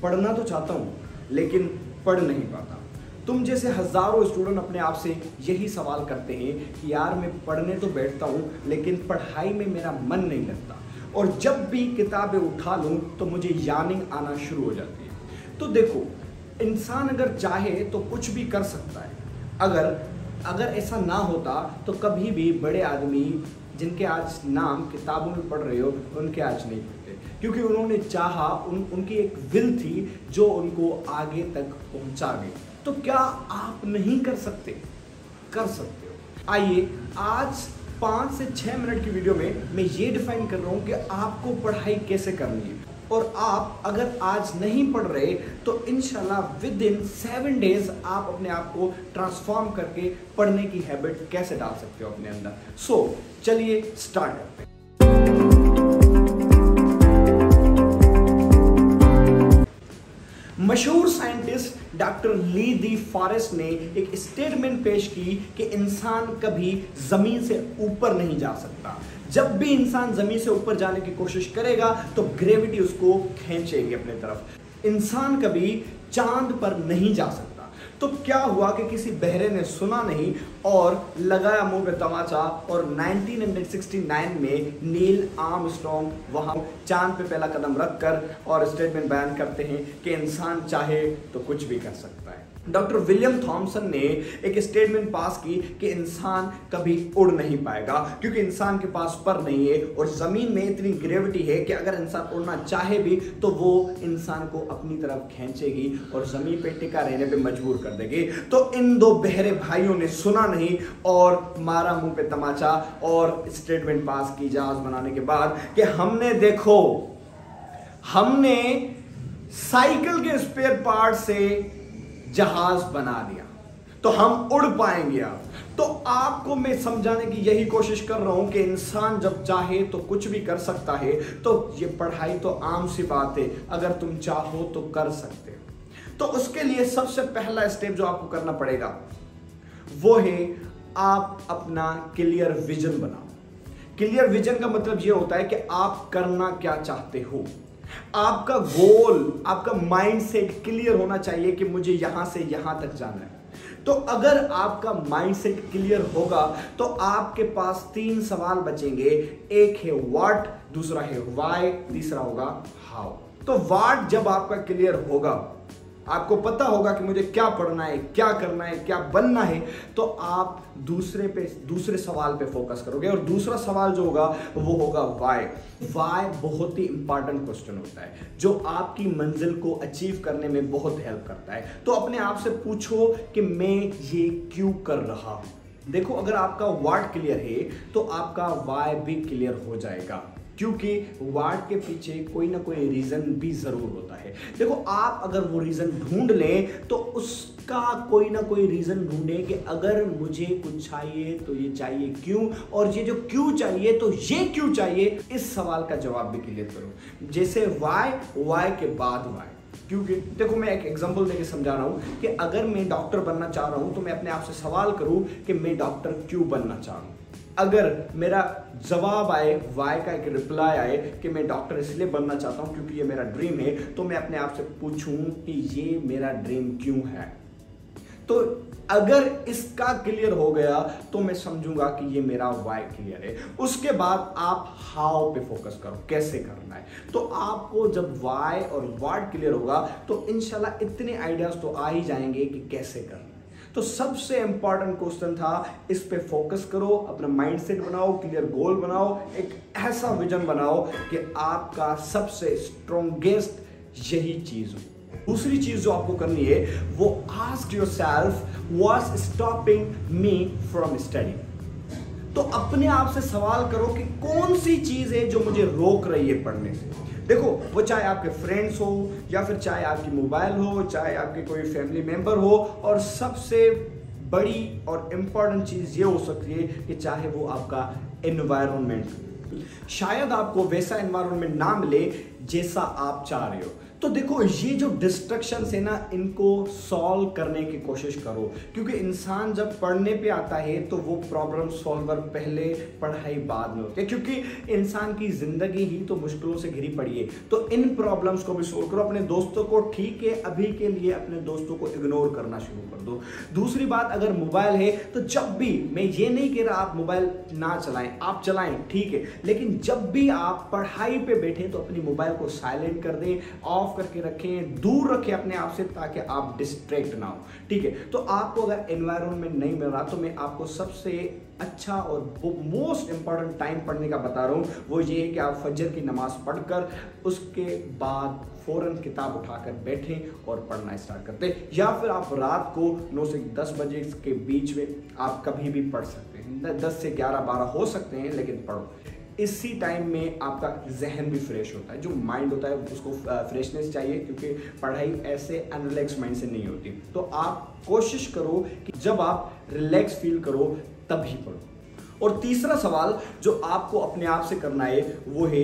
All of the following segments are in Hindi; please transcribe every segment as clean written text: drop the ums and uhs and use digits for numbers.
पढ़ना तो चाहता हूँ लेकिन पढ़ नहीं पाता। तुम जैसे हजारों स्टूडेंट अपने आप से यही सवाल करते हैं कि यार मैं पढ़ने तो बैठता हूँ लेकिन पढ़ाई में मेरा मन नहीं लगता, और जब भी किताबें उठा लूँ तो मुझे यानिंग आना शुरू हो जाती है। तो देखो, इंसान अगर चाहे तो कुछ भी कर सकता है। अगर ऐसा ना होता तो कभी भी बड़े आदमी जिनके आज नाम किताबों में पढ़ रहे हो उनके आज नहीं पढ़ते, क्योंकि उन्होंने चाहा, उनकी एक विल थी जो उनको आगे तक पहुंचा गई। तो क्या आप नहीं कर सकते? कर सकते हो। आइए आज 5 से 6 मिनट की वीडियो में मैं ये डिफाइन कर रहा हूँ कि आपको पढ़ाई कैसे करनी है, और आप अगर आज नहीं पढ़ रहे तो इंशाल्लाह विद इन 7 डेज आप अपने आप को ट्रांसफॉर्म करके पढ़ने की हैबिट कैसे डाल सकते हो अपने अंदर। सो चलिए स्टार्ट करते हैं। मशहूर scientist doctor Lee De Forest ने एक स्टेटमेंट पेश की कि इंसान कभी जमीन से ऊपर नहीं जा सकता। जब भी इंसान जमीन से ऊपर जाने की कोशिश करेगा तो ग्रेविटी उसको खींचेगी अपने तरफ। इंसान कभी चांद पर नहीं जा सकता। तो क्या हुआ कि किसी बहरे ने सुना नहीं और लगाया मुंह पे तमाचा, और 1969 में नील आर्मस्ट्रॉन्ग वहां चांद पे पहला कदम रखकर और स्टेटमेंट बयान करते हैं कि इंसान चाहे तो कुछ भी कर सकता है। डॉक्टर विलियम थॉमसन ने एक स्टेटमेंट पास की कि इंसान कभी उड़ नहीं पाएगा, क्योंकि इंसान के पास पर नहीं है और जमीन में इतनी ग्रेविटी है कि अगर इंसान उड़ना चाहे भी तो वो इंसान को अपनी तरफ खींचेगी और जमीन पे टिका रहने पे मजबूर कर देगी। तो इन दो बहरे भाइयों ने सुना नहीं और मारा मुंह पे तमाचा और स्टेटमेंट पास की जहाज बनाने के बाद कि हमने साइकिल के स्पेयर पार्ट से जहाज बना दिया तो हम उड़ पाएंगे। अब तो आपको मैं समझाने की यही कोशिश कर रहा हूं कि इंसान जब चाहे तो कुछ भी कर सकता है। तो ये पढ़ाई तो आम सी बात है, अगर तुम चाहो तो कर सकते हो। तो उसके लिए सबसे पहला स्टेप जो आपको करना पड़ेगा वो है आप अपना क्लियर विजन बनाओ। क्लियर विजन का मतलब ये होता है कि आप करना क्या चाहते हो। आपका गोल, आपका माइंडसेट क्लियर होना चाहिए कि मुझे यहां से यहां तक जाना है। तो अगर आपका माइंडसेट क्लियर होगा तो आपके पास 3 सवाल बचेंगे। एक है व्हाट, दूसरा है व्हाई, तीसरा होगा हाउ। तो व्हाट जब आपका क्लियर होगा, आपको पता होगा कि मुझे क्या पढ़ना है, क्या करना है, क्या बनना है, तो आप दूसरे सवाल पे फोकस करोगे। और दूसरा सवाल जो होगा वो होगा व्हाई। व्हाई बहुत ही इंपॉर्टेंट क्वेश्चन होता है जो आपकी मंजिल को अचीव करने में बहुत हेल्प करता है। तो अपने आप से पूछो कि मैं ये क्यों कर रहा हूं। देखो, अगर आपका व्हाट क्लियर है तो आपका व्हाई भी क्लियर हो जाएगा, क्योंकि व्हाट के पीछे कोई ना कोई रीजन भी जरूर होता है। देखो, आप अगर वो रीजन ढूंढ लें तो उसका कोई ना कोई रीजन ढूंढें कि अगर मुझे कुछ चाहिए तो ये चाहिए क्यों, और ये जो क्यों चाहिए तो ये क्यों चाहिए, इस सवाल का जवाब भी क्लियर करो। जैसे वाई के बाद वाई। क्योंकि देखो, मैं एक एग्जांपल देके समझा रहा हूं कि अगर मैं डॉक्टर बनना चाह रहा हूं तो मैं अपने आप से सवाल करूं कि मैं डॉक्टर क्यों बनना चाह रहा हूं। अगर मेरा जवाब आए, वाई का एक रिप्लाई आए कि मैं डॉक्टर इसलिए बनना चाहता हूं क्योंकि ये मेरा ड्रीम है, तो मैं अपने आप से पूछूं कि ये मेरा ड्रीम क्यों है। तो अगर इसका क्लियर हो गया तो मैं समझूंगा कि ये मेरा वाई क्लियर है। उसके बाद आप हाउ पे फोकस करो, कैसे करना है। तो आपको जब वाई और व्हाट क्लियर होगा तो इंशाल्लाह इतने आइडियाज तो आ ही जाएंगे कि कैसे करना है। तो सबसे इंपॉर्टेंट क्वेश्चन था, इस पे फोकस करो, अपना माइंडसेट बनाओ, क्लियर गोल बनाओ, एक ऐसा विजन बनाओ कि आपका सबसे स्ट्रॉन्गेस्ट यही चीज हो। दूसरी चीज जो आपको करनी है वो ask yourself what's stopping me from studying. तो अपने आप से सवाल करो कि कौन सी चीज है जो मुझे रोक रही है पढ़ने से। देखो, वो चाहे आपके फ्रेंड्स हो या फिर चाहे आपकी मोबाइल हो, चाहे आपके कोई फैमिली मेंबर हो, और सबसे बड़ी और इंपॉर्टेंट चीज ये हो सकती है कि चाहे वो आपका एनवायरनमेंट। शायद आपको वैसा एनवायरनमेंट ना मिले जैसा आप चाह रहे हो, तो देखो ये जो डिस्ट्रक्शन है ना, इनको सॉल्व करने की कोशिश करो, क्योंकि इंसान जब पढ़ने पे आता है तो वो प्रॉब्लम सॉल्वर पहले, पढ़ाई बाद में होती है, क्योंकि इंसान की जिंदगी ही तो मुश्किलों से घिरी पड़ी है। तो इन प्रॉब्लम्स को भी सोल्व करो। अपने दोस्तों को, ठीक है अभी के लिए अपने दोस्तों को इग्नोर करना शुरू कर दो। दूसरी बात, अगर मोबाइल है तो जब भी, मैं ये नहीं कह रहा आप मोबाइल ना चलाएं, आप चलाएं ठीक है, लेकिन जब भी आप पढ़ाई पे बैठे तो अपनी मोबाइल को साइलेंट कर दें, ऑफ करके रखें, दूर रखें अपने आप से, ताकि आप डिस्ट्रैक्ट ना हो, ठीक है। तो आपको अगर एनवायरनमेंट नहीं मिल रहा तो मैं आपको सबसे अच्छा और वो मोस्ट इंपॉर्टेंट टाइम पढ़ने का बता रहा हूं, वो ये है कि आप फजर की नमाज पढ़कर उसके बाद फौरन किताब उठाकर बैठें और पढ़ना स्टार्ट करते हैं, या फिर आप रात को 9 से 10 बजे के बीच में आप कभी भी पढ़ सकते हैं। 10 से 11-12 हो सकते हैं, लेकिन पढ़ो। इसी टाइम में आपका जहन भी फ्रेश होता है, जो माइंड होता है उसको फ्रेशनेस चाहिए, क्योंकि पढ़ाई ऐसे अनरिलैक्स माइंड से नहीं होती। तो आप कोशिश करो कि जब आप रिलैक्स फील करो तभी पढ़ो। और तीसरा सवाल जो आपको अपने आप से करना है वो है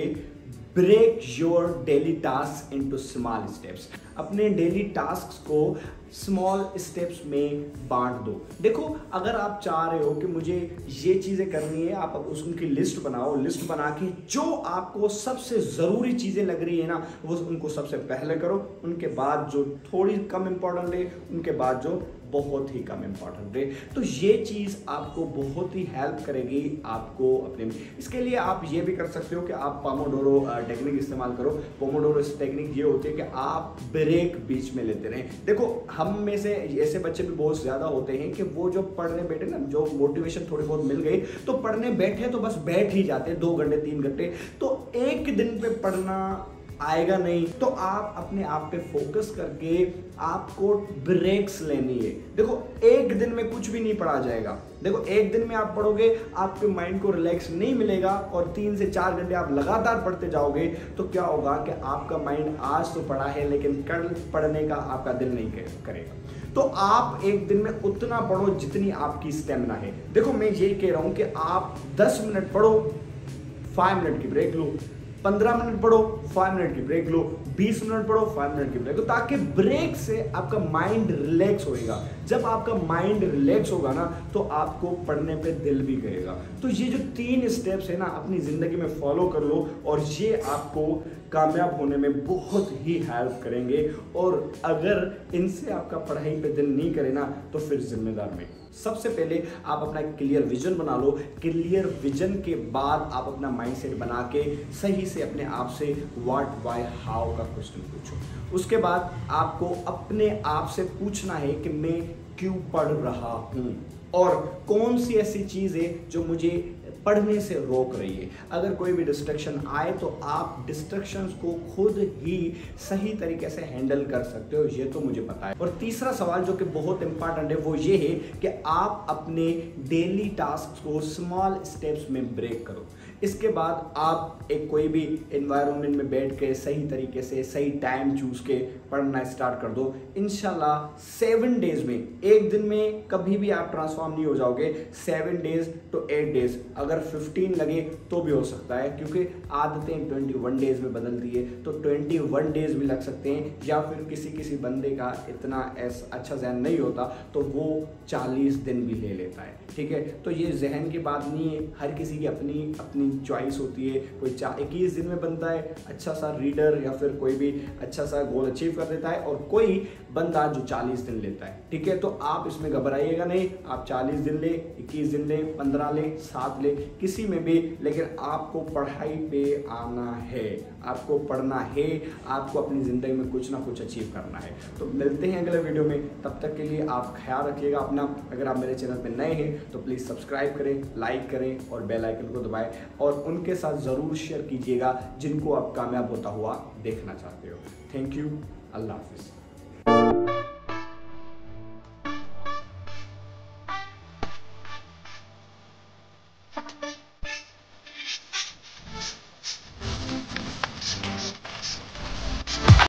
break your daily task into small steps. अपने डेली टास्क को स्मॉल स्टेप्स में बांट दो। देखो अगर आप चाह रहे हो कि मुझे ये चीज़ें करनी है, आप उनकी लिस्ट बनाओ। लिस्ट बना के जो आपको सबसे ज़रूरी चीज़ें लग रही है ना, वो उनको सबसे पहले करो, उनके बाद जो थोड़ी कम इम्पोर्टेंट है, उनके बाद जो बहुत ही कम इम्पॉर्टेंट है। तो ये चीज़ आपको बहुत ही हेल्प करेगी आपको अपने। इसके लिए आप ये भी कर सकते हो कि आप पोमोडोरो टेक्निक इस्तेमाल करो। पोमोडोरो टेक्निक ये होती है कि आप ब्रेक बीच में लेते रहें। देखो हम में से ऐसे बच्चे भी बहुत ज़्यादा होते हैं कि वो जो पढ़ने बैठे ना, जो मोटिवेशन थोड़ी बहुत मिल गई तो पढ़ने बैठे तो बस बैठ ही जाते हैं 2 घंटे 3 घंटे, तो एक दिन पे पढ़ना आएगा नहीं। तो आप अपने आप पे फोकस करके आपको ब्रेक्स लेनी है। देखो एक दिन में कुछ भी नहीं पढ़ा जाएगा। देखो एक दिन में आप पढ़ोगे, आपके माइंड को रिलैक्स नहीं मिलेगा, और 3 से 4 घंटे आप लगातार पढ़ते जाओगे तो क्या होगा कि आपका माइंड आज तो पढ़ा है लेकिन कल पढ़ने का आपका दिल नहीं करेगा। तो आप एक दिन में उतना पढ़ो जितनी आपकी स्टेमिना है। देखो मैं ये कह रहा हूं कि आप 10 मिनट पढ़ो, 5 मिनट की ब्रेक लो, 15 मिनट पढ़ो, 5 मिनट की ब्रेक लो, 20 मिनट पढ़ो, 5 मिनट की ब्रेक लो, ताकि ब्रेक से आपका माइंड रिलैक्स होएगा। जब आपका माइंड रिलैक्स होगा ना तो आपको पढ़ने पे दिल भी करेगा। तो ये जो 3 स्टेप्स है ना, अपनी ज़िंदगी में फॉलो कर लो, और ये आपको कामयाब होने में बहुत ही हेल्प करेंगे। और अगर इनसे आपका पढ़ाई पे दिल नहीं करे ना तो फिर जिम्मेदार में। सबसे पहले आप अपना क्लियर विजन बना लो। क्लियर विजन के बाद आप अपना माइंडसेट बना के सही से अपने आप से व्हाट, व्हाई, हाउ का क्वेश्चन पूछो। उसके बाद आपको अपने आप से पूछना है कि मैं क्यों पढ़ रहा हूँ, और कौन सी ऐसी चीज़ है जो मुझे पढ़ने से रोक रही है। अगर कोई भी डिस्ट्रैक्शन आए तो आप डिस्ट्रैक्शंस को खुद ही सही तरीके से हैंडल कर सकते हो, ये तो मुझे पता है। और तीसरा सवाल जो कि बहुत इंपॉर्टेंट है वो ये है कि आप अपने डेली टास्क को स्मॉल स्टेप्स में ब्रेक करो। इसके बाद आप एक कोई भी एनवायरनमेंट में बैठ के सही तरीके से सही टाइम चूज के पढ़ना स्टार्ट कर दो। इंशाल्लाह 7 डेज में, एक दिन में कभी भी आप ट्रांसफॉर्म नहीं हो जाओगे। 7 डेज to 8 डेज, अगर 15 लगे तो भी हो सकता है, क्योंकि आदतें 21 डेज में बदलती है, तो 21 डेज भी लग सकते हैं। या फिर किसी बंदे का इतना अच्छा जहन नहीं होता तो वो 40 दिन भी ले लेता है, ठीक है। तो ये जहन की बात नहीं है, हर किसी की अपनी चॉइस होती है। कोई 21 दिन में बनता है अच्छा सा रीडर, या फिर कोई भी अच्छा सा गोल अचीव कर देता है, और कोई बंदा जो 40 दिन लेता है, ठीक है। तो आप इसमें घबराइएगा नहीं, आप 40 दिन ले, 21 दिन ले, 15 ले, 7 ले, किसी में भी, लेकिन आपको पढ़ाई पे आना है, आपको पढ़ना है, आपको अपनी ज़िंदगी में कुछ ना कुछ अचीव करना है। तो मिलते हैं अगले वीडियो में, तब तक के लिए आप ख्याल रखिएगा अपना। अगर आप मेरे चैनल पे नए हैं तो प्लीज़ सब्सक्राइब करें, लाइक करें और बेल आइकन को दबाएं, और उनके साथ ज़रूर शेयर कीजिएगा जिनको आप कामयाब होता हुआ देखना चाहते हो। थैंक यू, अल्लाह हाफिज़।